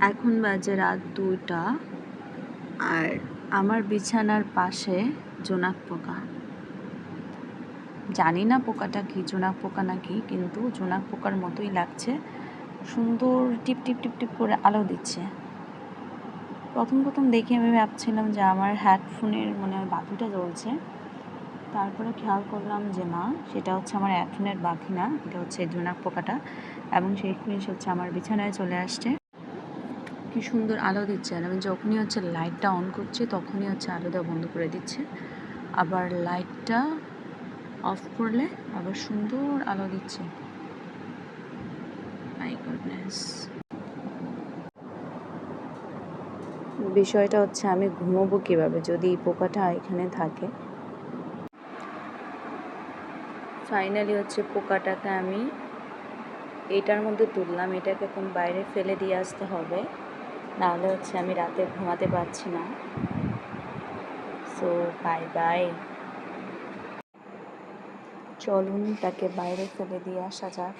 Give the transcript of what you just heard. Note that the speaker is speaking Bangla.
এখন বাজে রাত 2টা, আর আমার বিছানার পাশে জোনাক পোকা। জানি না পোকাটা কি, জোনাক পোকা নাকি, কিন্তু জোনাক পোকার মতোই লাগছে। সুন্দর টিপ টিপ টিপ টিপ করে আলো দিচ্ছে। প্রথম দেখে আমি ভাবছিলাম যে আমার হেডফোনের মনে হয় বাতিটা জ্বলছে। তারপরে খেয়াল করলাম যে না, সেটা হচ্ছে আমার হেডফোনের বাতি না, এটা হচ্ছে জোনাক পোকাটা। এবং সেই হচ্ছে আমার বিছানায় চলে আসছে। কি সুন্দর আলো দিচ্ছে, আর আমি যখনই হচ্ছে লাইটটা অন করছি তখনই হচ্ছে আলো দেওয়া বন্ধ করে দিচ্ছে। আবার লাইটটা অফ করলে আবার সুন্দর আলো দিচ্ছে। My goodness. বিষয়টা হচ্ছে আমি ঘুমোবো কিভাবে যদি এই পোকাটা এখানে থাকে। ফাইনালি হচ্ছে পোকাটাকে আমি এটার মধ্যে তুললাম, এটাকে এখন বাইরে ফেলে দিয়ে আসতে হবে, নাহলে হচ্ছে আমি রাতে ঘুমাতে পারছি না। সো বাই বাই, চলুন তাকে বাইরে ফেলে দিয়ে আসা যাক।